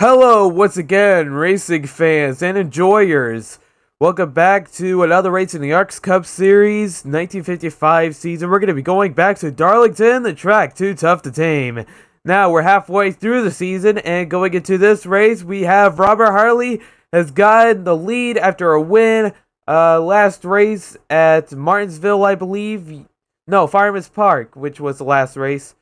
Hello, once again, racing fans and enjoyers. Welcome back to another race in the ARCS Cup Series 1955 season. We're going to be going back to Darlington, the track too tough to tame. Now, we're halfway through the season, and going into this race, we have Robert Harley has gotten the lead after a win last race at Martinsville, I believe. No, Fireman's Park, which was the last race.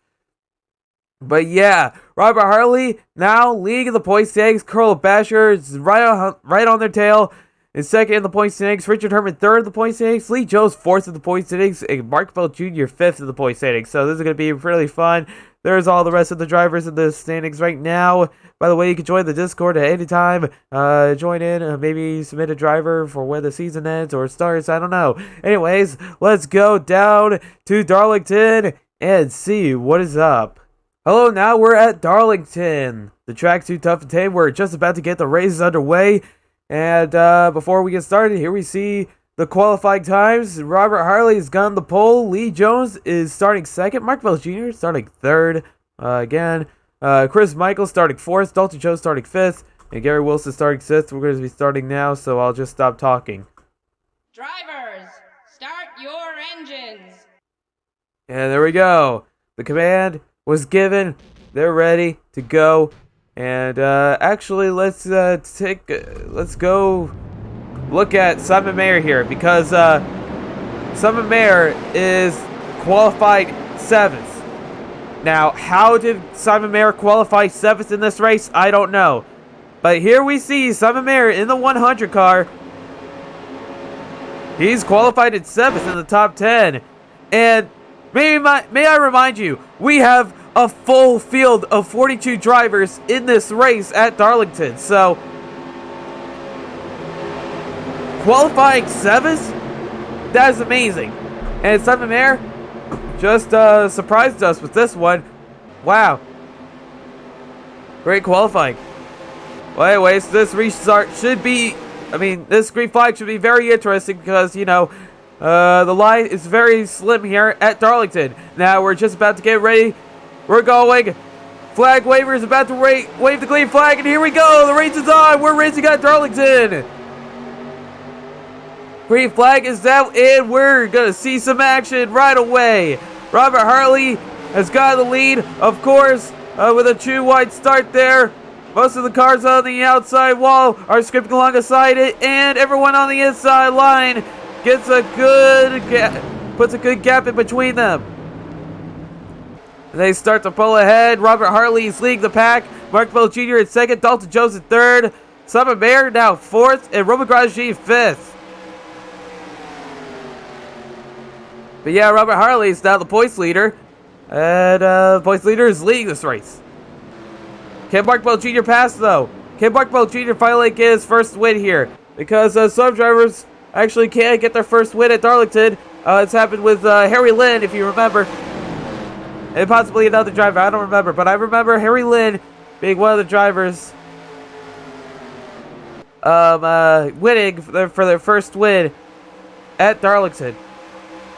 But yeah, Robert Harley now leading in the point standings. Carl Basher is right on their tail. In second in the point standings. Richard Herman third in the point standings. Lee Jones fourth in the point standings. And Mark Bell Jr. fifth in the point standings. So this is going to be really fun. There's all the rest of the drivers in the standings right now. By the way, you can join the Discord at any time. Join in. Maybe submit a driver for when the season ends or starts. I don't know. Anyways, let's go down to Darlington and see what is up. Hello, now we're at Darlington. The track too tough to tame. We're just about to get the races underway. And before we get started, here we see the qualifying times. Robert Harley has gotten the pole. Lee Jones is starting second. Mark Bell Jr. starting third. Again. Chris Michael starting fourth. Dalton Jones starting fifth. And Gary Wilson starting sixth. We're going to be starting now, so I'll just stop talking. Drivers, start your engines. And there we go. The command was given. They're ready to go. And actually, let's go look at Simon Mayer here, because Simon Mayer is qualified 7th. Now, how did Simon Mayer qualify 7th in this race? I don't know. But here we see Simon Mayer in the 100 car. He's qualified at 7th in the top 10. And may I remind you, we have a full field of 42 drivers in this race at Darlington. So, qualifying 7th? That is amazing. And Simon Mayer just surprised us with this one. Wow. Great qualifying. Well, anyways, this restart should be, this green flag should be very interesting because, you know, the line is very slim here at Darlington. Now, we're just about to get ready. We're going. Flag waver is about to wave the green flag, and here we go. The race is on. We're racing at Darlington. Green flag is out, and we're going to see some action right away. Robert Harley has got the lead, of course, with a true wide start there. Most of the cars on the outside wall are skipping alongside it, and everyone on the inside line gets a good puts a good gap in between them. They start to pull ahead. Robert Harley is leading the pack. Mark Bell Jr. in second. Dalton Jones in third. Simon Mayer now fourth. And Roman Grosjean fifth. But yeah, Robert Harley is now the points leader. And the points leader is leading this race. Can Mark Bell Jr. pass, though? Can Mark Bell Jr. finally get his first win here? Because some drivers actually can't get their first win at Darlington. It's happened with Harry Lynn, if you remember. And possibly another driver. I don't remember. But I remember Harry Lynn being one of the drivers winning for their first win at Darlington.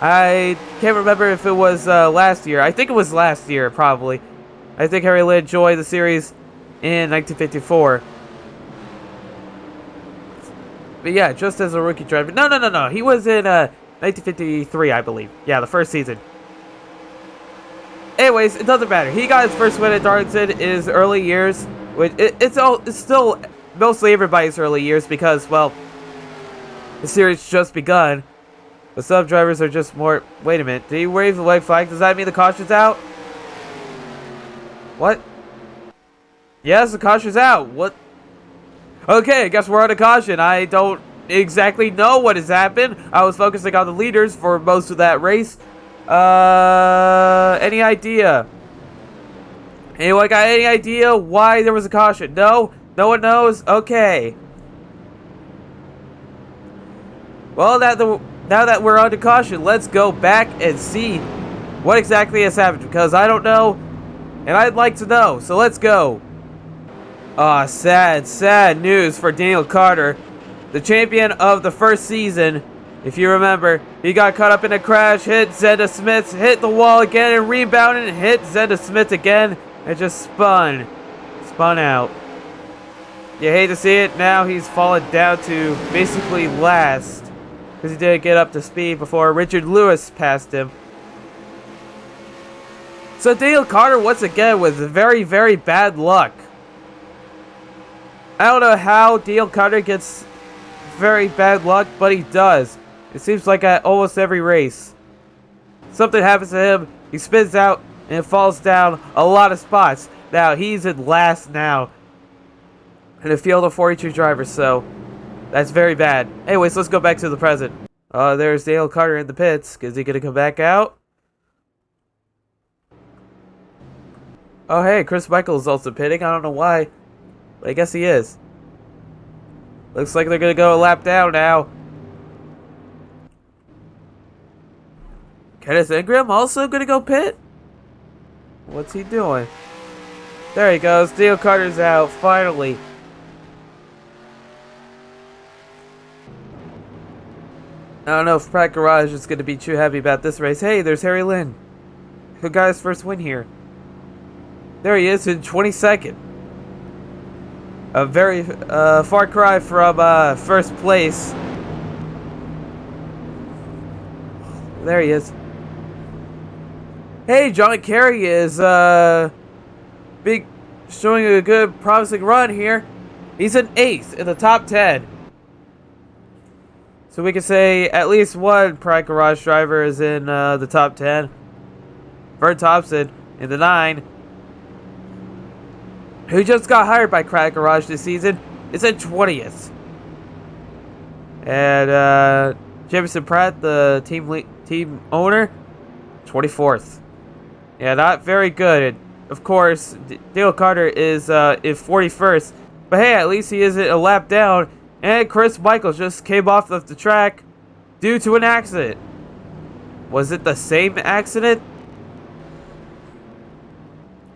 I can't remember if it was last year. I think it was last year, probably. I think Harry Lynn joined the series in 1954. But yeah, just as a rookie driver. No. He was in 1953, I believe. Yeah, the first season. Anyways, it doesn't matter. He got his first win at Darlington in his early years. Which it's still mostly everybody's early years because, well, the series just begun. But some drivers are just more... Wait a minute. Did he wave the white flag? Does that mean the caution's out? What? Yes, the caution's out. What? Okay, I guess we're on a caution. I don't exactly know what has happened. I was focusing on the leaders for most of that race. Any idea? Anyone got any idea why there was a caution? No? No one knows? Okay. Well, now that we're on to caution, let's go back and see what exactly has happened, because I don't know, and I'd like to know, so let's go. Aw, sad news for Daniel Carter, the champion of the first season. If you remember, he got caught up in a crash, hit Zenda Smith, hit the wall again, and rebounded, and hit Zenda Smith again, and just spun out. You hate to see it. Now he's fallen down to basically last because he didn't get up to speed before Richard Lewis passed him. So Dale Carter once again with very, very bad luck. I don't know how Dale Carter gets very bad luck, but he does. It seems like at almost every race. Something happens to him, he spins out, and falls down a lot of spots. Now, he's in last now in a field of 42 drivers, so that's very bad. Anyways, let's go back to the present. There's Dale Carter in the pits. Is he going to come back out? Oh, hey, Chris Michael is also pitting. I don't know why, but I guess he is. Looks like they're going to go a lap down now. Kenneth Ingram also going to go pit? What's he doing? There he goes. Dale Carter's out, finally. I don't know if Pratt Garage is going to be too happy about this race. Hey, there's Harry Lynn, who got his first win here. There he is in 22nd. A very far cry from first place. There he is. Hey, John Kerry is showing a good, promising run here. He's an 8th in the top 10. So we can say at least one Pride Garage driver is in the top 10. Vern Thompson in the 9, who just got hired by Pride Garage this season, is in 20th. And Jameson Pratt, the team owner, 24th. Yeah, not very good. Of course, Dale Carter is in 41st. But hey, at least he isn't a lap down. And Chris Michaels just came off of the track due to an accident. Was it the same accident?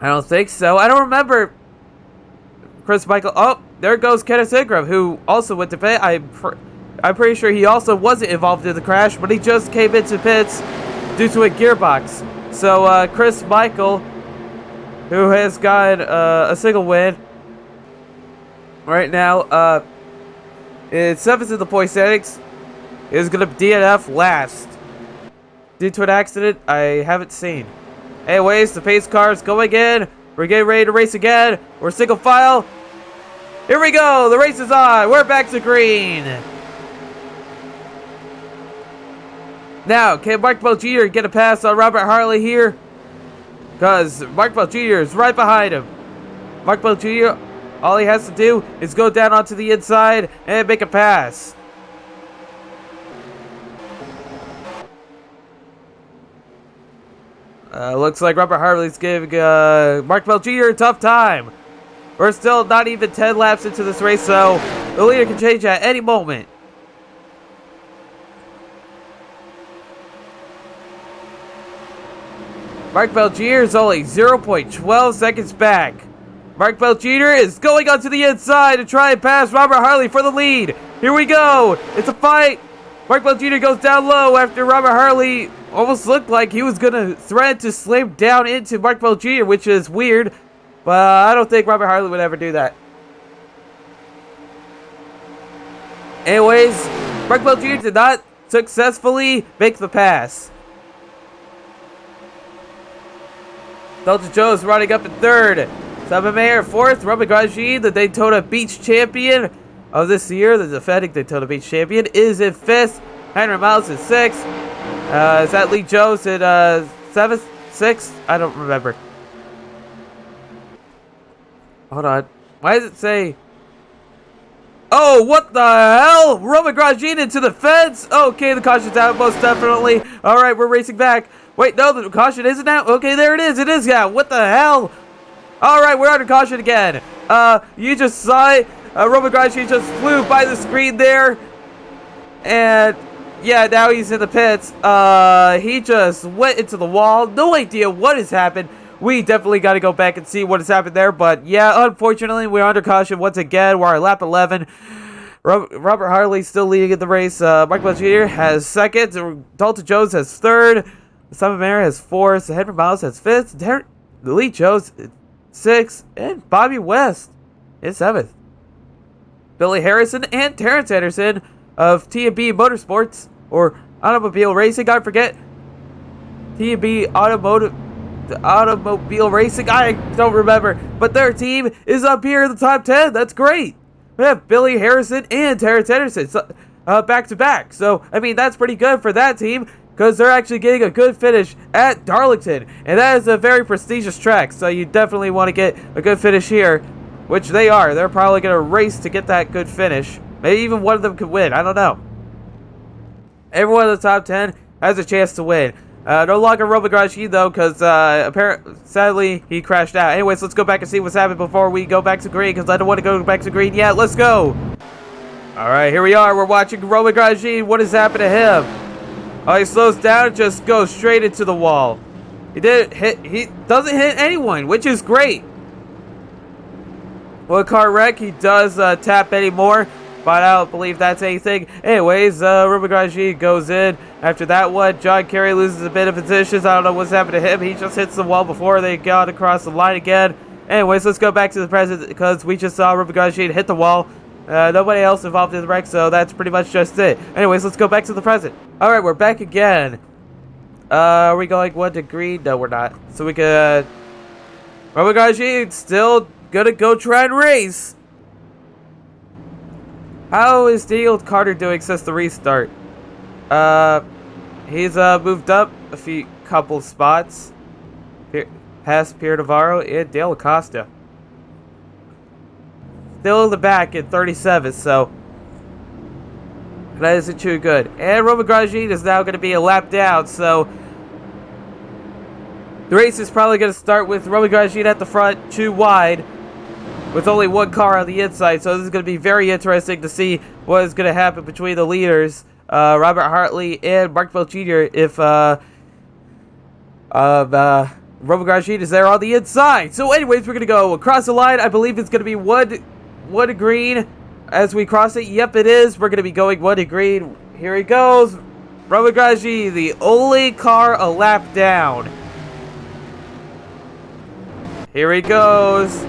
I don't think so. I don't remember Chris Michael. Oh, there goes Kenneth Ingram, who also went to pit. I'm pretty sure he also wasn't involved in the crash, but he just came into pits due to a gearbox. So Chris Michael, who has got a single win right now, is 7th in the point standings, is going to DNF last due to an accident I haven't seen. Anyways, the pace car's going in. We're getting ready to race again. We're single file. Here we go. The race is on. We're back to green. Now, can Mark Bell Jr. get a pass on Robert Harley here? Because Mark Bell Jr. is right behind him. Mark Bell Jr., all he has to do is go down onto the inside and make a pass. Looks like Robert Harley's giving Mark Bell Jr. a tough time. We're still not even 10 laps into this race, so the leader can change at any moment. Mark Bell Jr. is only 0.12 seconds back. Mark Bell Jr. is going onto the inside to try and pass Robert Harley for the lead. Here we go. It's a fight. Mark Bell Jr. goes down low after Robert Harley almost looked like he was going to threaten to slam down into Mark Bell Jr., which is weird. But I don't think Robert Harley would ever do that. Anyways, Mark Bell Jr. did not successfully make the pass. Dalton Jones running up in 3rd. Simon Mayer 4th. Robert Grandjean, the Daytona Beach champion of this year, the defending Daytona Beach champion, is in 5th. Henry Miles is 6th. Is that Lee Jones in 7th? 6th? I don't remember. Hold on. Why does it say... Oh, what the hell? Robert Grandjean into the fence? Okay, the caution's out, most definitely. Alright, we're racing back. Wait, no, the caution isn't out. Okay, there it is. It is out. What the hell? Alright, we're under caution again. You just saw it. Robert Grandjean just flew by the screen there. And, yeah, now he's in the pits. He just went into the wall. No idea what has happened. We definitely got to go back and see what has happened there. But, yeah, unfortunately, we're under caution once again. We're at lap 11. Robert Harley still leading in the race. Mark Bell Jr. has 2nd. Dalton Jones has 3rd. Simon Mayer has 4th. Henry Miles has 5th. Lee Jones 6th. And Bobby West is 7th. Billy Harrison and Terrence Anderson of T&B Motorsports, or Automobile Racing, I forget. T&B Automobile Racing, I don't remember. But their team is up here in the top 10. That's great. We have Billy Harrison and Terrence Anderson back to back. So, I mean, that's pretty good for that team, because they're actually getting a good finish at Darlington. And that is a very prestigious track, so you definitely want to get a good finish here, which they are. They're probably going to race to get that good finish. Maybe even one of them could win. I don't know. Everyone in the top 10 has a chance to win. No longer Roman Grosjean, though, because sadly, he crashed out. Anyways, let's go back and see what's happened before we go back to green, because I don't want to go back to green yet. Let's go. All right, here we are. We're watching Roman Grosjean. What has happened to him? Oh, he slows down and just goes straight into the wall. He doesn't hit anyone, which is great. Well, car wreck, he does tap anymore, but I don't believe that's anything. Anyways, Roman Grosjean goes in. After that one, John Kerry loses a bit of positions. I don't know what's happened to him. He just hits the wall before they got across the line again. Anyways, let's go back to the present, because we just saw Roman Grosjean hit the wall. Nobody else involved in the wreck, so that's pretty much just it. Anyways, let's go back to the present. Alright, we're back again. Are we going 1 to green? No, we're not. So we could... Roman Grosjean still gonna go try and race. How is Daniel Carter doing since the restart? He's moved up a couple spots. Past Pierre Navarro and Dale Acosta. Still in the back at 37, so that isn't too good. And Roman Grosjean is now going to be a lap down, so the race is probably going to start with Roman Grosjean at the front, 2 wide, with only 1 car on the inside. So this is going to be very interesting to see what is going to happen between the leaders, Robert Hartley and Mark Bell Jr. if Roman Grosjean is there on the inside. So anyways, we're going to go across the line. I believe it's going to be 1 to green as we cross it. Yep, it is. We're going to be going 1 to green. Here he goes. Roman Grosjean, the only car a lap down. Here he goes.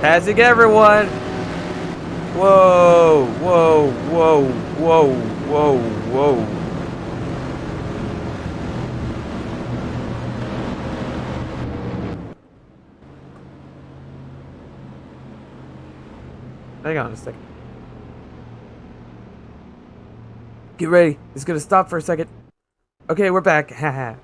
Passing everyone. Whoa, whoa, whoa, whoa, whoa, whoa. Hang on a second. Get ready. It's gonna stop for a second. Okay, we're back. Haha.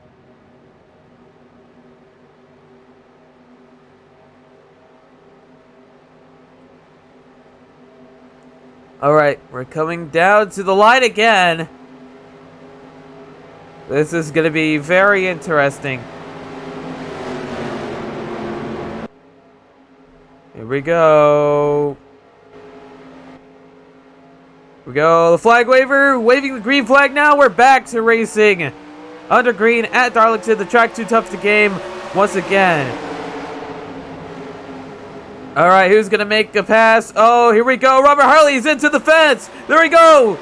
Alright, we're coming down to the line again. This is gonna be very interesting. Here we go. We go, the flag waver, waving the green flag now. We're back to racing under green at Darlington. The track too tough to game once again. All right, who's gonna make a pass? Oh, here we go. Robert Hartley's into the fence. There we go.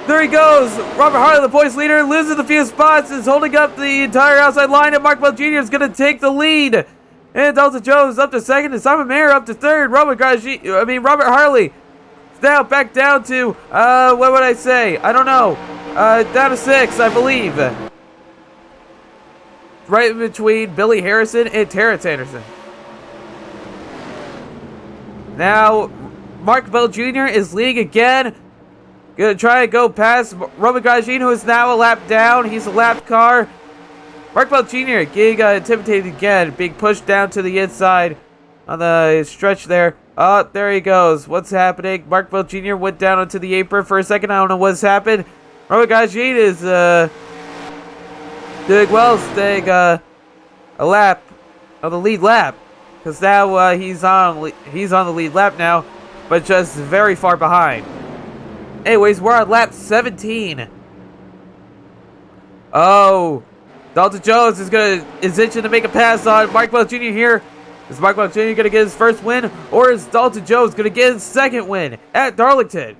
There he goes. Robert Hartley, the points leader, loses a few spots, is holding up the entire outside line, and Mark Bell Jr. is gonna take the lead. And Dalton Jones up to second, and Simon Mayer up to third. Robert Hartley now back down to, what would I say? I don't know. Down to 6, I believe. Right in between Billy Harrison and Terrence Anderson. Now, Mark Bell Jr. is leading again. Gonna try and go past Roman Grosjean, who is now a lap down. He's a lap car. Mark Bell Jr. getting intimidated again, being pushed down to the inside on the stretch there. Oh, there he goes. What's happening? Mark Bell Jr. went down onto the apron for a second. I don't know what's happened. Roman Grosjean is doing well, staying a lap on the lead lap, because now he's on the lead lap now, but just very far behind. Anyways, we're on lap 17. Oh, Dalton Jones is itching to make a pass on Mark Bell Jr. here. Is Mark Bell Jr. going to get his first win, or is Dalton Jones going to get his second win at Darlington?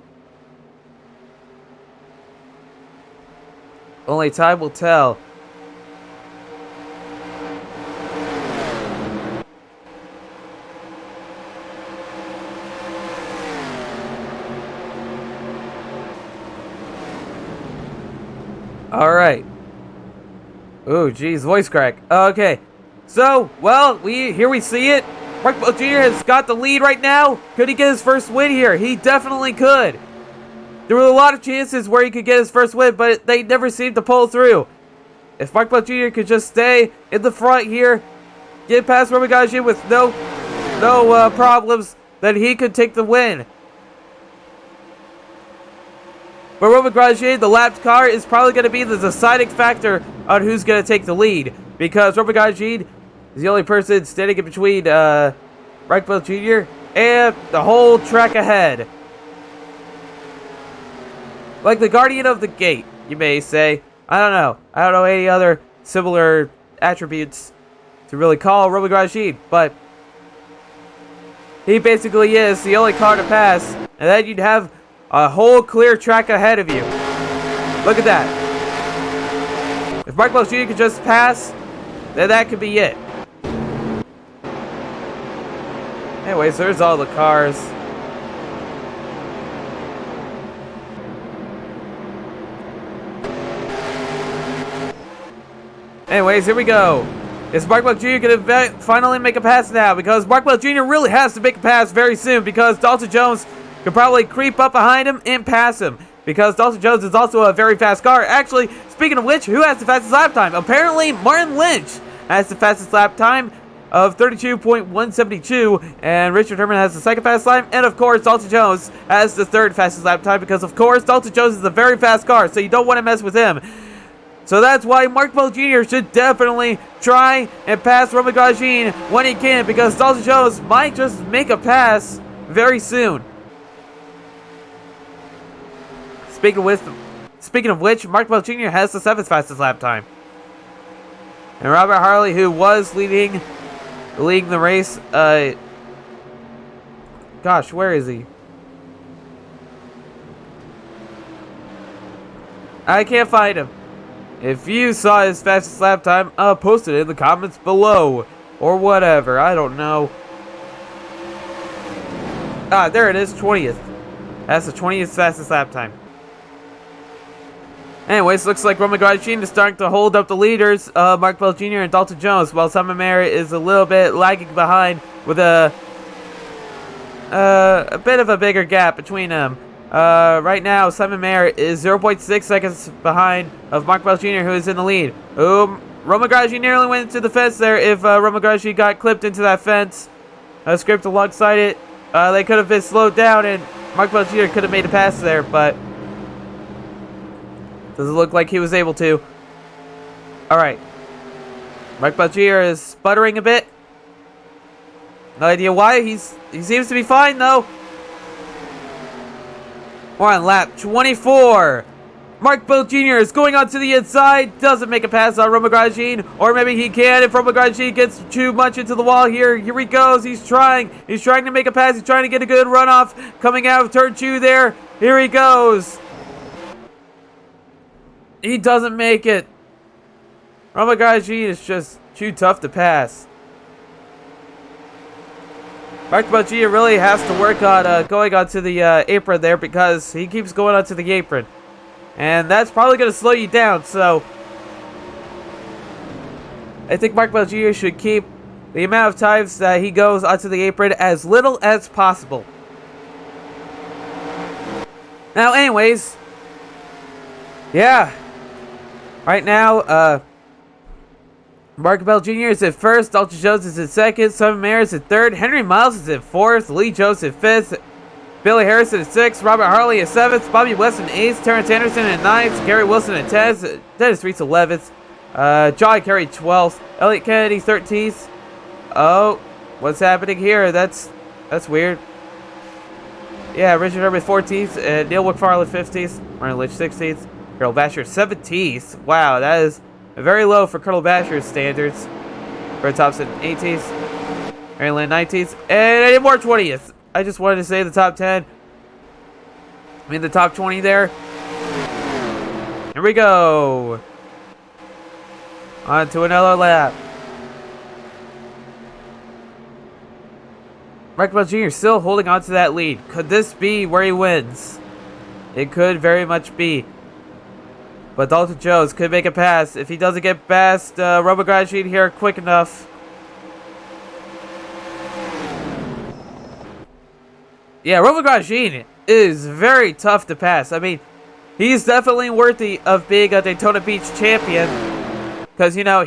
Only time will tell. Alright. Ooh, geez, voice crack. Okay. So, well, here we see it. Mark Bell Jr. has got the lead right now. Could he get his first win here? He definitely could. There were a lot of chances where he could get his first win, but they never seemed to pull through. If Mark Bell Jr. could just stay in the front here, get past Romagaji with no problems, then he could take the win. But Romagaji, the lapped car, is probably going to be the deciding factor on who's going to take the lead, because Romagaji is the only person standing in between Mark Bell Jr. and the whole track ahead. Like the guardian of the gate, you may say. I don't know any other similar attributes to really call Romagaji, but he basically is the only car to pass, and then you'd have a whole clear track ahead of you. Look at that. If Mark Bell Jr. could just pass, then that could be it. Anyways, there's all the cars. Anyways, here we go. Is Mark Bell Jr. going to finally make a pass now? Because Mark Bell Jr. really has to make a pass very soon, because Dalton Jones could probably creep up behind him and pass him, because Dalton Jones is also a very fast car. Actually, speaking of which, who has the fastest lap time? Apparently, Martin Lynch has the fastest lap time of 32.172, and Richard Herman has the second fastest lap, and of course, Dalton Jones has the third fastest lap time, because of course, Dalton Jones is a very fast car, so you don't want to mess with him. So that's why Mark Bell Jr. should definitely try and pass Romagaji when he can, because Dalton Jones might just make a pass very soon. Speaking of which, Mark Bell Jr. has the 7th fastest lap time. And Robert Harley, who was leading the race, gosh, where is he? I can't find him. If you saw his fastest lap time, post it in the comments below. Or whatever, I don't know. Ah, there it is, 20th. That's the 20th fastest lap time. Anyways, looks like Romagaji is starting to hold up the leaders, Mark Bell Jr. and Dalton Jones, while Simon Mayer is a little bit lagging behind with a bit of a bigger gap between them. Right now, Simon Mayer is 0.6 seconds behind of Mark Bell Jr., who is in the lead. Romagaji nearly went into the fence there. If Romagaji got clipped into that fence, scraped alongside it, they could have been slowed down, and Mark Bell Jr. could have made a pass there, but doesn't look like he was able to. Alright. Mark Bell Jr. is sputtering a bit. No idea why. He seems to be fine, though. We're on lap 24. Mark Bell Jr. is going on to the inside. Doesn't make a pass on Romagaji. Or maybe he can if Romagaji gets too much into the wall here. Here he goes. He's trying to make a pass. He's trying to get a good runoff. Coming out of turn 2 there. Here he goes. He doesn't make it. Romagaji is just too tough to pass. Mark Bell Jr. really has to work on going onto the apron there, because he keeps going onto the apron. And that's probably going to slow you down, so I think Mark Bell Jr. should keep the amount of times that he goes onto the apron as little as possible. Now, anyways, yeah. Right now, Mark Bell Jr. is at first, Dalton Jones is at second, Simon Mayer is at third, Henry Miles is at fourth, Lee Jones at fifth, Billy Harrison at sixth, Robert Harley at seventh, Bobby Weston eighth, Terrence Anderson at ninth, Gary Wilson at 10th, Dennis Reese 11th, John Kerry 12th, Elliot Kennedy 13th. Oh, what's happening here? That's weird. Yeah, Richard Herbert 14th, and Neil McFarland 15th, Martin Lynch 16th, Colonel Basher 17th. Wow, that is very low for Colonel Basher's standards. Brett Thompson 18th, Mary Lynn 19th, and Eddie Moore 20th. I just wanted to say the top 10. I mean the top 20 there. Here we go. On to another lap. Mark Bell Jr. still holding on to that lead. Could this be where he wins? It could very much be. But Dalton Jones could make a pass. If he doesn't get past Roman Grosjean here quick enough. Yeah, Roman Grosjean is very tough to pass. I mean, he's definitely worthy of being a Daytona Beach champion. Because, you know,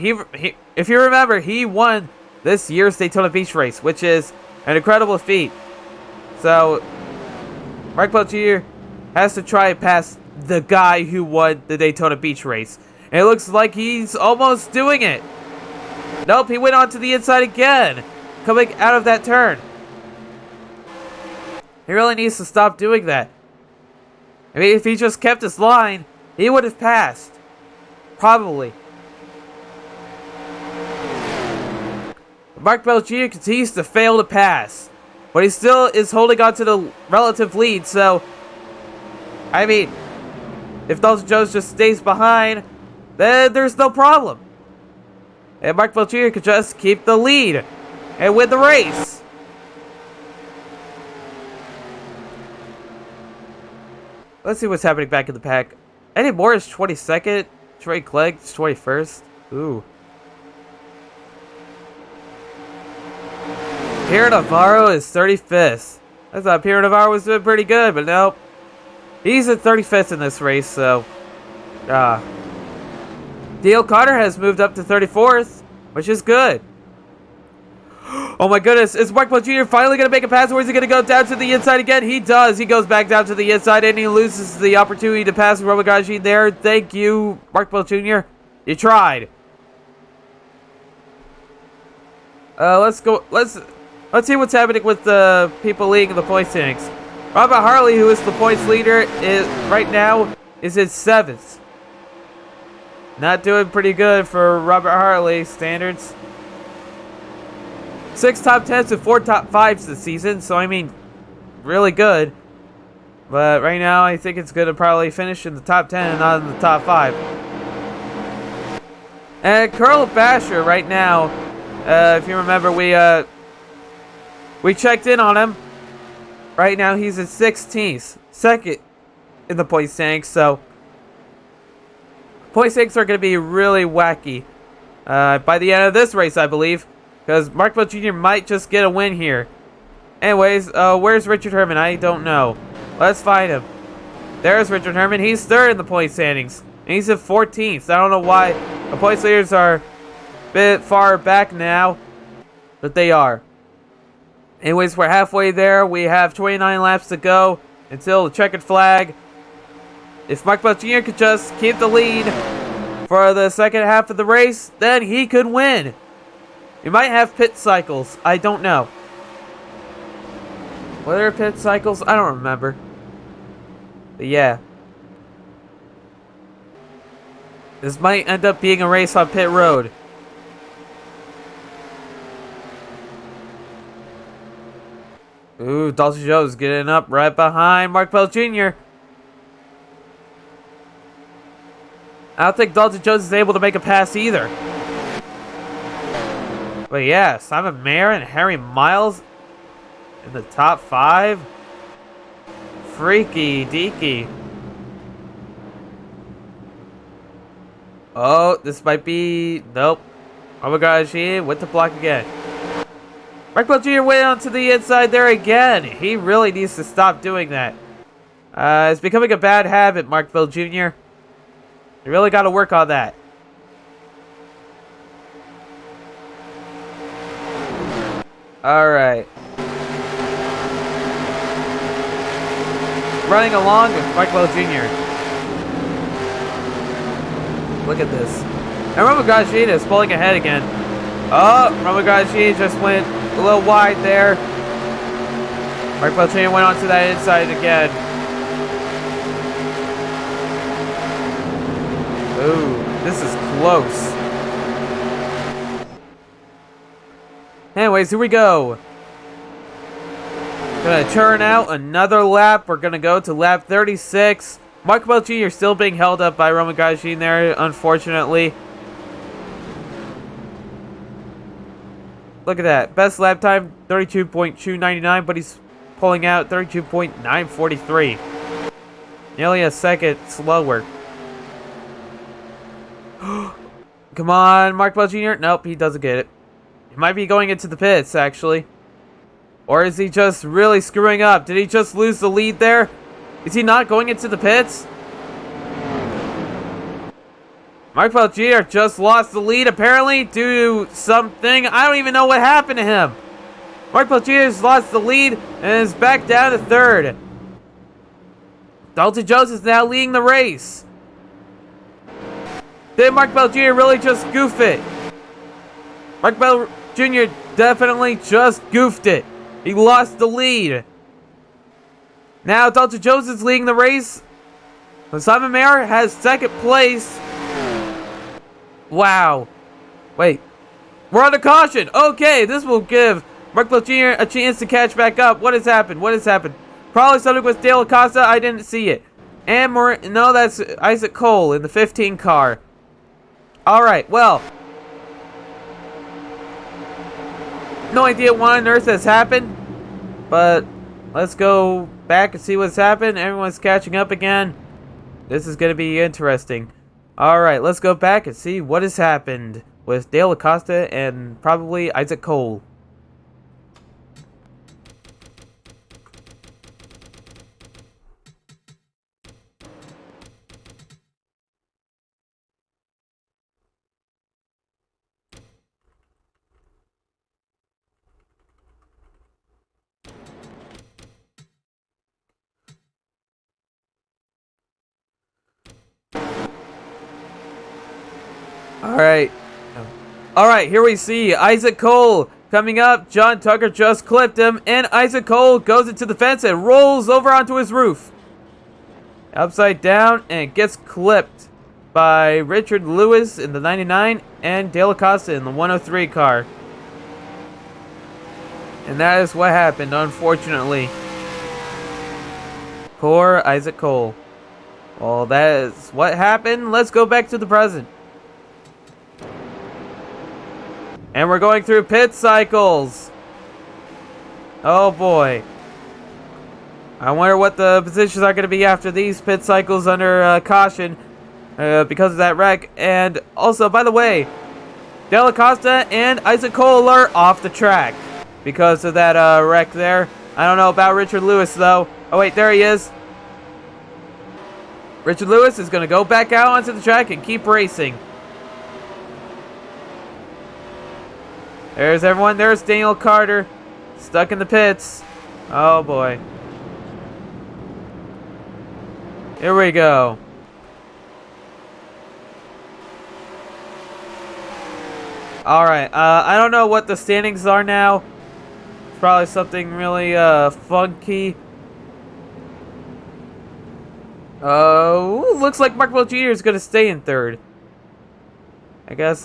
if you remember, he won this year's Daytona Beach race, which is an incredible feat. So, Mark Bell Jr. has to try and pass the guy who won the Daytona Beach race. And it looks like he's almost doing it. Nope, he went on to the inside again, coming out of that turn. He really needs to stop doing that. I mean, if he just kept his line, he would have passed. Probably. Mark Bell Jr. continues to fail to pass. But he still is holding on to the relative lead, so... I mean, if Dalton Jones just stays behind, then there's no problem. And Mark Bell Jr. could just keep the lead and win the race. Let's see what's happening back in the pack. Eddie Moore is 22nd. Trey Clegg is 21st. Ooh. Pierre Navarro is 35th. I thought Pierre Navarro was doing pretty good, but nope. He's at 35th in this race, so... Dale Carter has moved up to 34th, which is good. Oh my goodness, is Mark Bell Jr. finally going to make a pass, or is he going to go down to the inside again? He does. He goes back down to the inside, and he loses the opportunity to pass Roman Grosjean there. Thank you, Mark Bell Jr. You tried. Let's go. Let's see what's happening with the people leading the points standings. Robert Harley, who is the points leader, is right now is in 7th. Not doing pretty good for Robert Harley standards. 6 top 10s and 4 top 5s this season, so I mean, really good. But right now, I think it's going to probably finish in the top 10 and not in the top 5. And Carl Basher right now, if you remember, we checked in on him. Right now, he's at 16th, 2nd in the point standings, so point standings are going to be really wacky by the end of this race, I believe. Because Mark Bell Jr. might just get a win here. Anyways, where's Richard Herman? I don't know. Let's find him. There's Richard Herman. He's 3rd in the point standings. And he's at 14th. I don't know why the points leaders are a bit far back now. But they are. Anyways, we're halfway there. We have 29 laps to go until the checkered flag. If Mark Bell Jr. could just keep the lead for the second half of the race, then he could win. You might have pit cycles. I don't know. Were there pit cycles? I don't remember. But yeah. This might end up being a race on pit road. Ooh, Dalton Jones getting up right behind Mark Bell Jr. I don't think Dalton Jones is able to make a pass either. But yeah, Simon Mayer and Harry Miles in the top 5. Freaky deaky. Oh, this might be... Nope. Oh my gosh, he went to block again. Mark Bell Jr. went onto the inside there again. He really needs to stop doing that. It's becoming a bad habit, Mark Bell Jr. You really got to work on that. Alright. Running along with Mark Bell Jr. Look at this. And Roman Grosjean is pulling ahead again. Oh, Roman Grosjean just went a little wide there. Mark Bell Jr. went onto that inside again. Ooh, this is close. Anyways, here we go. Gonna turn out another lap. We're gonna go to lap 36. Mark Bell Jr. still being held up by Roman Grosjean there, unfortunately. Look at that. Best lap time, 32.299, but he's pulling out 32.943. Nearly a second slower. Come on, Mark Bell Jr. Nope, he doesn't get it. He might be going into the pits, actually. Or is he just really screwing up? Did he just lose the lead there? Is he not going into the pits? Mark Bell Jr. just lost the lead, apparently, due to something. I don't even know what happened to him. Mark Bell Jr. has lost the lead and is back down to third. Dalton Jones is now leading the race. Did Mark Bell Jr. really just goof it? Mark Bell Jr. definitely just goofed it. He lost the lead. Now Dalton Jones is leading the race. Simon Mayer has second place. Wow. Wait. We're on a caution. Okay, this will give Mark Bell Jr. a chance to catch back up. What has happened? What has happened? Probably something with Dale Acosta. I didn't see it. And no, that's Isaac Cole in the 15 car. Alright, well. No idea what on earth has happened. But let's go back and see what's happened. Everyone's catching up again. This is going to be interesting. Alright, let's go back and see what has happened with Dale Acosta and probably Isaac Cole. Alright, here we see Isaac Cole coming up. John Tucker just clipped him, and Isaac Cole goes into the fence and rolls over onto his roof. Upside down, and gets clipped by Richard Lewis in the 99 and Dale Acosta in the 103 car. And that is what happened, unfortunately. Poor Isaac Cole. Well, that is what happened. Let's go back to the present. And we're going through pit cycles. Oh boy. I wonder what the positions are going to be after these pit cycles under caution because of that wreck. And also, by the way, Dale Acosta and Isaac Cole are off the track because of that wreck there. I don't know about Richard Lewis though. Oh wait, there he is. Richard Lewis is going to go back out onto the track and keep racing. There's everyone. There's Daniel Carter, stuck in the pits. Oh boy. Here we go. Alright, I don't know what the standings are now. It's probably something really funky. Looks like Mark Bell Jr. is going to stay in third. I guess,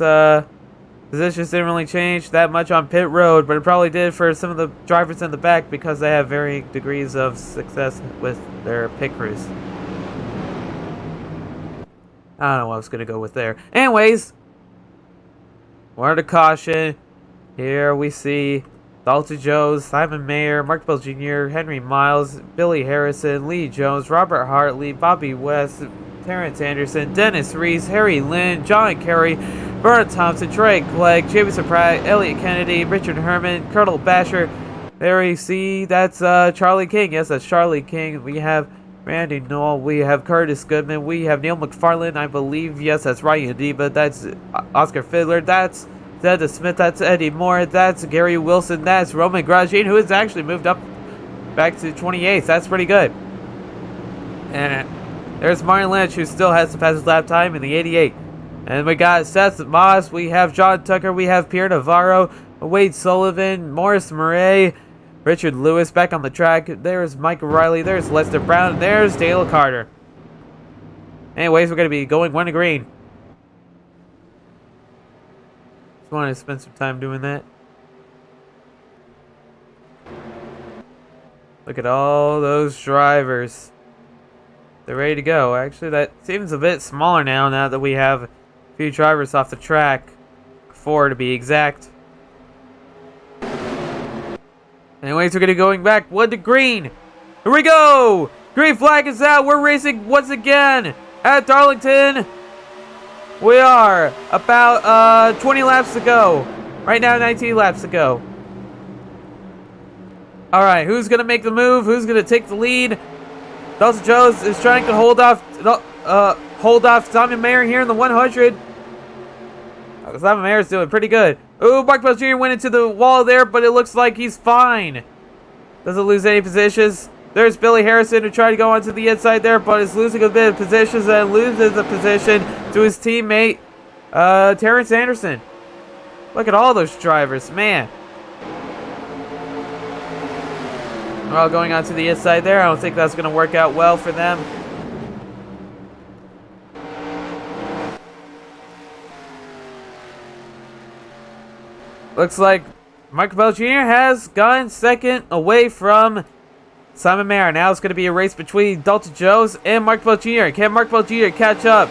positions didn't really change that much on pit road, but it probably did for some of the drivers in the back because they have varying degrees of success with their pit crews. I don't know what I was going to go with there. Anyways, word of caution. Here we see Dalton Jones, Simon Mayer, Mark Bell Jr., Henry Miles, Billy Harrison, Lee Jones, Robert Hartley, Bobby West, Terrence Anderson, Dennis Reese, Harry Lynn, John Kerry, Bernard Thompson, Trey Clegg, Jameson Pratt, Elliot Kennedy, Richard Herman, Colonel Basher. There you see, that's Charlie King. Yes, that's Charlie King. We have Randy Knoll. We have Curtis Goodman. We have Neil McFarland, I believe. Yes, that's Ryan Diva. That's Oscar Fiddler. That's Zed Smith. That's Eddie Moore. That's Gary Wilson. That's Roman Grosjean, who has actually moved up back to 28th. That's pretty good. And there's Martin Lynch, who still has the fastest lap time in the 88. And we got Seth Moss, we have John Tucker, we have Pierre Navarro, Wade Sullivan, Morris Murray, Richard Lewis back on the track. There's Mike Riley, there's Lester Brown, and there's Dale Carter. Anyways, we're going to be going 1 to green. Just wanted to spend some time doing that. Look at all those drivers. They're ready to go. Actually, that seems a bit smaller now that we have a few drivers off the track. 4 to be exact. Anyways, we're going to be going back 1 to green. Here we go! Green flag is out. We're racing once again at Darlington. We are about 20 laps to go. Right now, 19 laps to go. All right, who's gonna make the move? Who's gonna take the lead? Dalton Jones is trying to hold off Simon Mayer here in the 100. Simon Mayer's doing pretty good. Ooh, Mark Bell Jr. went into the wall there, but it looks like he's fine. Doesn't lose any positions. There's Billy Harrison who tried to go onto the inside there, but is losing a bit of positions and loses a position to his teammate, Terrence Anderson. Look at all those drivers, man. They're all going onto the inside there. I don't think that's going to work out well for them. Looks like Michael Bell Jr. has gotten second away from Simon Mayer. Now it's going to be a race between Dalton Jones and Mark Bell Jr. Can Mark Bell Jr. catch up?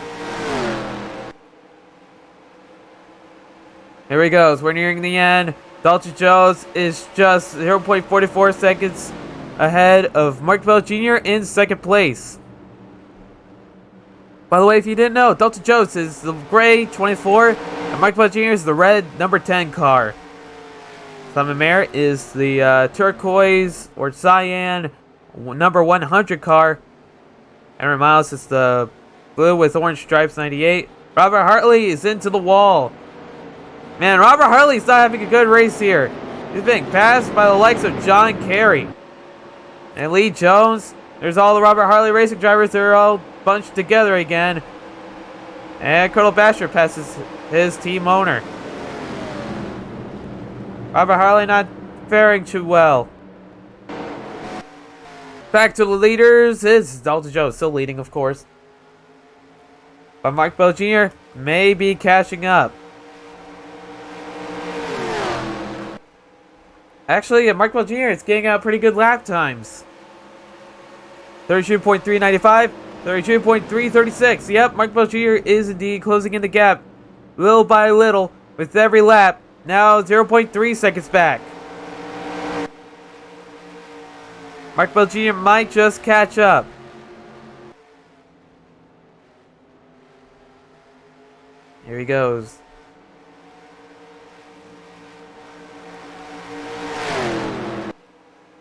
Here he goes. We're nearing the end. Dalton Jones is just 0.44 seconds ahead of Mark Bell Jr. in second place. By the way, if you didn't know, Dalton Jones is the gray 24, and Mark Bell Jr. is the red number 10 car. Simon Mayer is the turquoise or cyan number 100 car. Aaron Miles is the blue with orange stripes 98. Robert Hartley is into the wall. Man, Robert Hartley's not having a good race here. He's being passed by the likes of John Kerry and Lee Jones. There's all the Robert Hartley racing drivers. They're all bunched together again. And Colonel Basher passes his team owner. Robert Hartley not faring too well. Back to the leaders is Dalton Jones, still leading, of course. But Mark Bell Jr. may be catching up. Actually, Mark Bell Jr. is getting out pretty good lap times. 32.395, 32.336. Yep, Mark Bell Jr. is indeed closing in the gap little by little with every lap. Now 0.3 seconds back. Mark Bell Jr. might just catch up. Here he goes.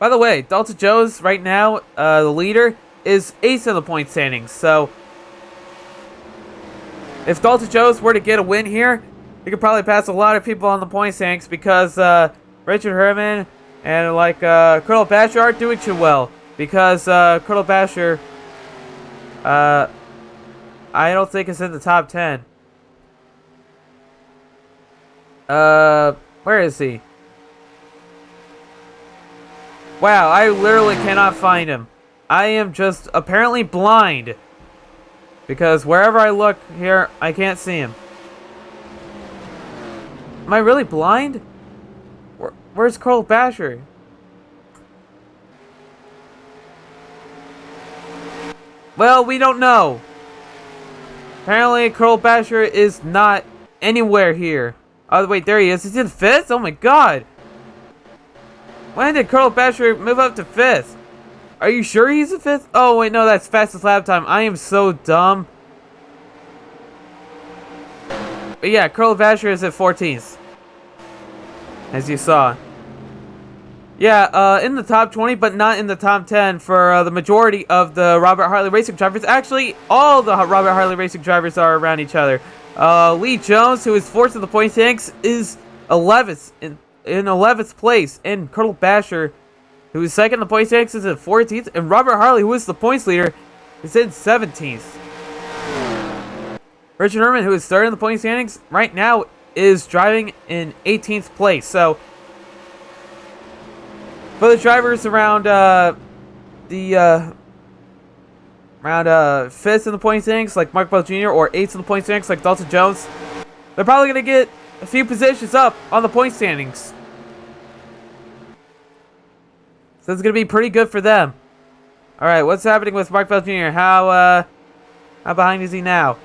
By the way, Dalton Jones right now, the leader, is 8th in the point standings. So, if Dalton Jones were to get a win here, he could probably pass a lot of people on the point standings because Richard Herman and Colonel Basher aren't doing too well. Because Colonel Basher, I don't think is in the top 10. Where is he? Wow, I literally cannot find him. I am just apparently blind. Because wherever I look here, I can't see him. Am I really blind? Where's Colonel Basher? Well, we don't know. Apparently, Colonel Basher is not anywhere here. Oh, wait, there he is. He's in 5th? Oh my god. When did Colonel Basher move up to 5th? Are you sure he's in 5th? Oh, wait, no, that's fastest lap time. I am so dumb. But yeah, Colonel Basher is at 14th. As you saw. Yeah, in the top 20, but not in the top 10 for the majority of the Robert Hartley racing drivers. Actually, all the Robert Hartley racing drivers are around each other. Lee Jones, who is 4th in the point standings, is 11th in 11th place. And Colonel Basher, who is 2nd in the point standings, is at 14th. And Robert Hartley, who is the points leader, is in 17th. Richard Herman, who is 3rd in the point standings, right now is driving in 18th place. So, for the drivers around around 5th in the point standings, like Mark Bell Jr., or 8th in the point standings, like Dalton Jones, they're probably going to get a few positions up on the point standings. So it's going to be pretty good for them. Alright, what's happening with Mark Bell Jr.? How behind is he now?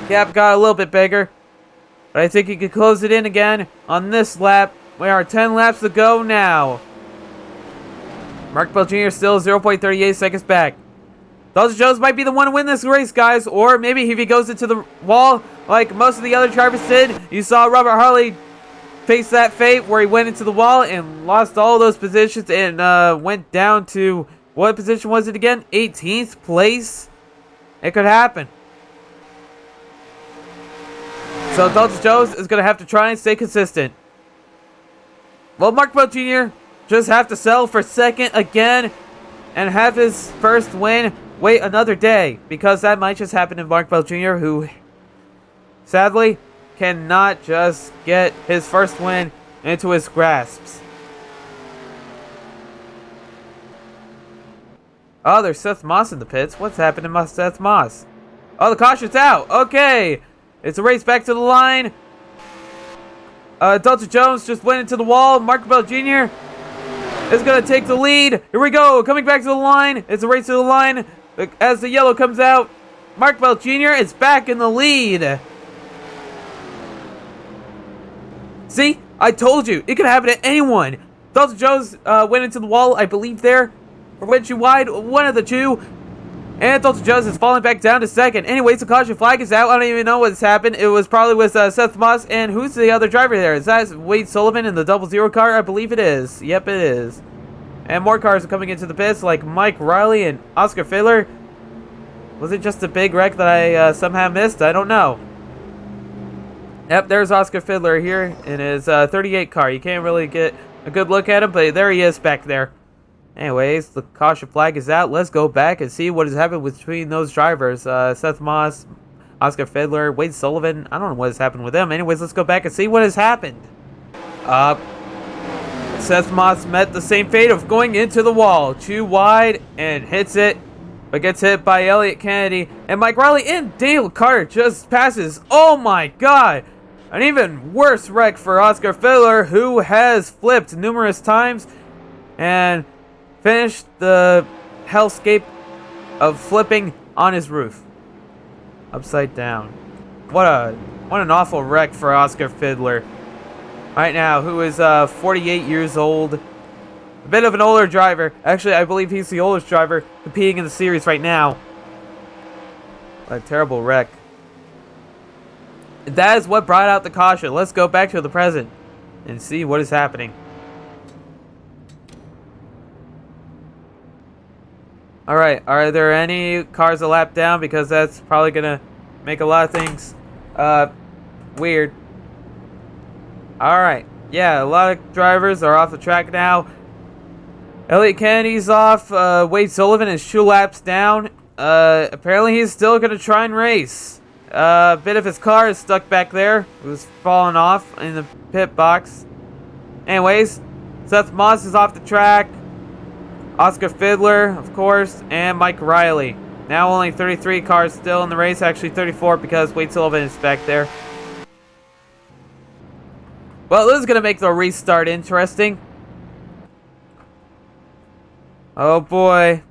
Gap got a little bit bigger, but I think he could close it in again on this lap. We are 10 laps to go now. Mark Bell Jr. still 0.38 seconds back. Dalton Jones might be the one to win this race, guys. Or maybe if he goes into the wall like most of the other drivers did. You saw Robert Harley face that fate where he went into the wall and lost all those positions and went down to, what position was it again? 18th place? It could happen. So Dalton Jones is going to have to try and stay consistent. Well, Mark Bell Jr. just have to settle for second again and have his first win wait another day, because that might just happen to Mark Bell Jr., who sadly cannot just get his first win into his grasps. Oh, there's Seth Moss in the pits. What's happened to Seth Moss? Oh, the caution's out. Okay. It's a race back to the line. Dalton Jones just went into the wall. Mark Bell Jr. is going to take the lead. Here we go. Coming back to the line. It's a race to the line. As the yellow comes out, Mark Bell Jr. is back in the lead. See? I told you. It could happen to anyone. Dalton Jones went into the wall, I believe, there. Or went too wide. One of the two. And Dalton Jones is falling back down to second. Anyways, the caution flag is out. I don't even know what's happened. It was probably with Seth Moss. And who's the other driver there? Is that Wade Sullivan in the 00 car? I believe it is. Yep, it is. And more cars are coming into the pits, like Mike Riley and Oscar Fiddler. Was it just a big wreck that I somehow missed? I don't know. Yep, there's Oscar Fiddler here in his 38 car. You can't really get a good look at him, but there he is back there. Anyways, the caution flag is out. Let's go back and see what has happened between those drivers. Seth Moss, Oscar Fiddler, Wade Sullivan. I don't know what has happened with them. Anyways, let's go back and see what has happened. Seth Moss met the same fate of going into the wall. Too wide and hits it, but gets hit by Elliott Kennedy. And Mike Riley and Daniel Carter just passes. Oh my god! An even worse wreck for Oscar Fiddler, who has flipped numerous times and finished the hellscape of flipping on his roof. Upside down. What an awful wreck for Oscar Fiddler. Right now, who is 48 years old. A bit of an older driver. Actually, I believe he's the oldest driver competing in the series right now. What a terrible wreck. That is what brought out the caution. Let's go back to the present and see what is happening. Alright, are there any cars a lap down? Because that's probably going to make a lot of things weird. Alright, yeah, a lot of drivers are off the track now. Elliott Kennedy's off. Wade Sullivan is 2 laps down. Apparently he's still going to try and race. A bit of his car is stuck back there. It was falling off in the pit box. Anyways, Seth Moss is off the track. Oscar Fiddler, of course, and Mike Riley. Now only 33 cars still in the race. Actually 34 because Wade Sullivan is back there. Well, this is going to make the restart interesting. Oh boy.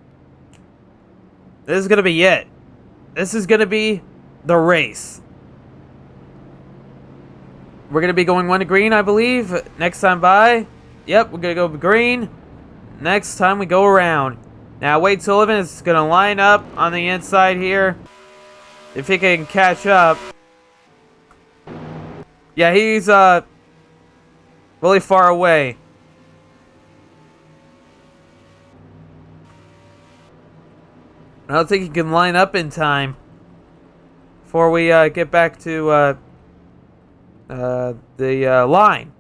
This is going to be it. This is going to be the race. We're going to be going 1 to green, I believe. Next time by. Yep, we're going to go green. Next time we go around. Now, Wade Sullivan is going to line up on the inside here. If he can catch up. Yeah, he's really far away. I don't think he can line up in time before we get back to the line.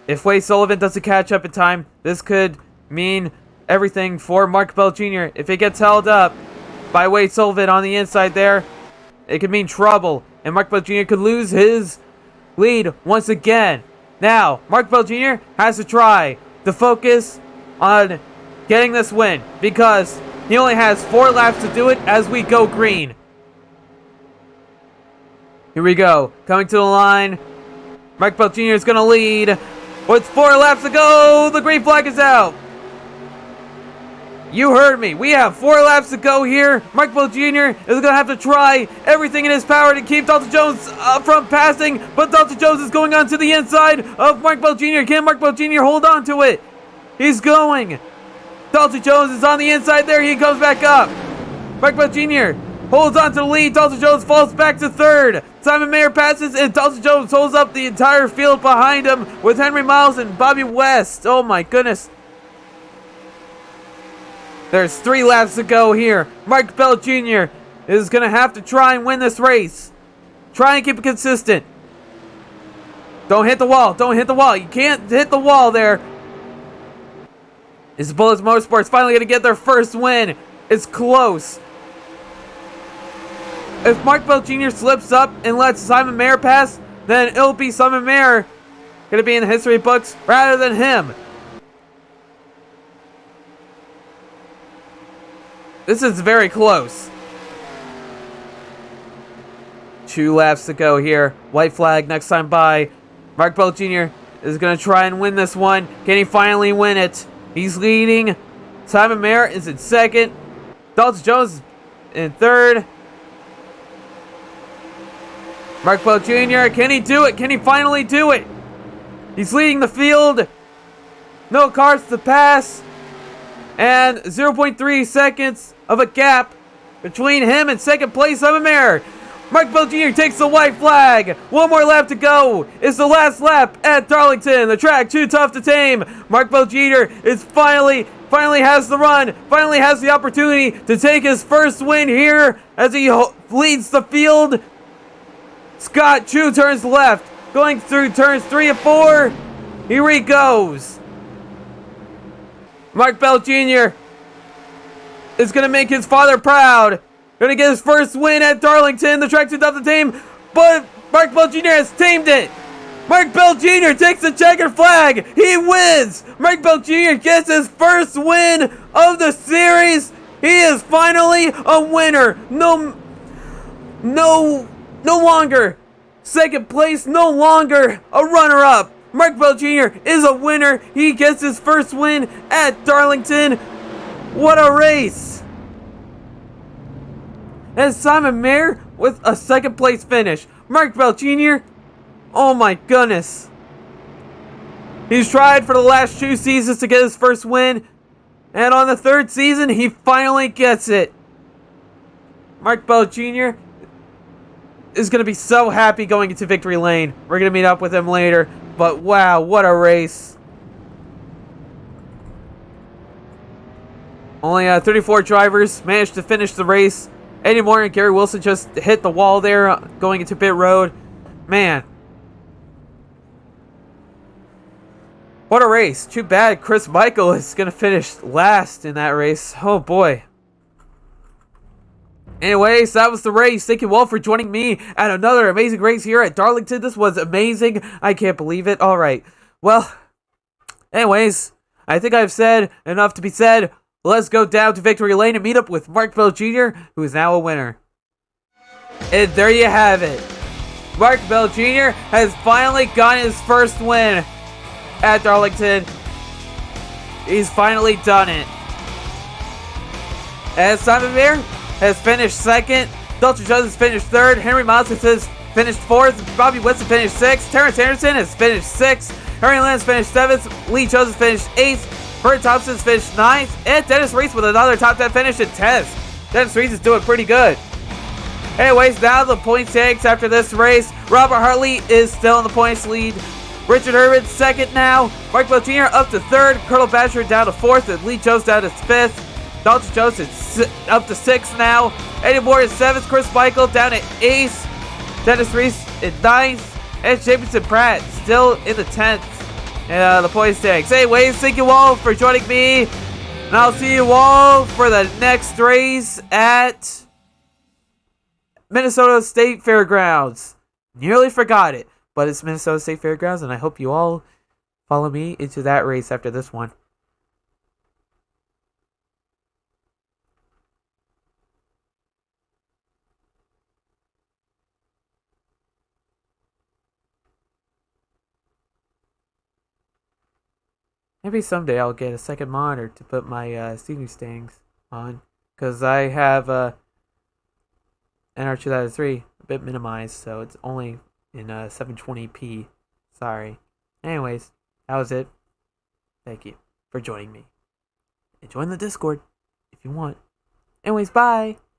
If Wade Sullivan doesn't catch up in time, this could mean everything for Mark Bell Jr. If it gets held up by Wade Sullivan on the inside there, it could mean trouble. And Mark Bell Jr. could lose his lead once again. Now, Mark Bell Jr. has to try to focus on getting this win, because he only has 4 laps to do it as we go green. Here we go. Coming to the line. Mark Bell Jr. is going to lead. With 4 laps to go, the green flag is out. You heard me. We have 4 laps to go here. Mark Bell Jr. is going to have to try everything in his power to keep Dalton Jones from passing. But Dalton Jones is going on to the inside of Mark Bell Jr. Can Mark Bell Jr. hold on to it? He's going. Dalton Jones is on the inside there. He comes back up. Mark Bell Jr. holds on to the lead. Dalton Jones falls back to third. Simon Mayer passes, and Dalton Jones holds up the entire field behind him with Henry Miles and Bobby West. Oh my goodness. There's 3 laps to go here. Mark Bell Jr. is going to have to try and win this race. Try and keep it consistent. Don't hit the wall. Don't hit the wall. You can't hit the wall there. Is Bullets Motorsports finally going to get their first win? It's close. If Mark Bell Jr. slips up and lets Simon Mayer pass, then it'll be Simon Mayer going to be in the history books rather than him. This is very close. 2 laps to go here. White flag next time by. Mark Bell Jr. is going to try and win this one. Can he finally win it? He's leading. Simon Mayer is in second. Dalton Jones in third. Mark Bell Jr. Can he do it? Can he finally do it? He's leading the field. No cars to pass. And 0.3 seconds of a gap between him and second place Simon Mayer. Mark Bell Jr. takes the white flag. 1 more lap to go. It's the last lap at Darlington. The track too tough to tame. Mark Bell Jr. is finally has the run. Finally has the opportunity to take his first win here as he leads the field. Scott Chu turns left. Going through turns 3 and 4. Here he goes. Mark Bell Jr. is going to make his father proud. Going to get his first win at Darlington. The track too tough to tame. But Mark Bell Jr. has tamed it. Mark Bell Jr. takes the checkered flag. He wins. Mark Bell Jr. gets his first win of the series. He is finally a winner. No longer second place. No longer a runner-up. Mark Bell Jr. is a winner. He gets his first win at Darlington. What a race. And Simon Mayer with a second place finish. Mark Bell Jr. Oh my goodness. He's tried for the last 2 seasons to get his first win. And on the 3rd season, he finally gets it. Mark Bell Jr. is going to be so happy going into victory lane. We're going to meet up with him later. But wow, what a race. Only 34 drivers managed to finish the race. Eddie Moore and Gary Wilson just hit the wall there going into pit road. Man. What a race. Too bad Chris Michael is going to finish last in that race. Oh boy. Anyways, that was the race. Thank you all for joining me at another amazing race here at Darlington. This was amazing. I can't believe it. Alright. Well, anyways, I think I've said enough to be said. Let's go down to victory lane and meet up with Mark Bell Jr., who is now a winner. And there you have it. Mark Bell Jr. has finally gotten his first win at Darlington. He's finally done it. And Simon Mayer has finished second. Dalton Jones has finished third. Henry Miles has finished fourth. Bobby West has finished sixth. Terrence Anderson has finished sixth. Harry Lance finished seventh. Lee Jones has finished eighth. Bert Thompson has finished ninth. And Dennis Reese with another top 10 finish in 10th. Dennis Reese is doing pretty good. Anyways, now the point takes after this race. Robert Hartley is still in the points lead. Richard Herbert second now. Mark Bell Jr. up to third. Colonel Basher down to fourth. And Lee Jones down to fifth. Dalton Jones is up to sixth now. Eddie Moore is seventh. Chris Michael down to eighth. Dennis Reese in ninth. And Jamison Pratt still in the 10th. And the points takes. Anyways, thank you all for joining me. And I'll see you all for the next race at Minnesota State Fairgrounds. Nearly forgot it, but it's Minnesota State Fairgrounds, and I hope you all follow me into that race after this one. Maybe someday I'll get a second monitor to put my CD stands on, because I have NR2003 a bit minimized, so it's only in 720p. Sorry. Anyways, that was it. Thank you. for joining me. And join the Discord if you want. Anyways, bye!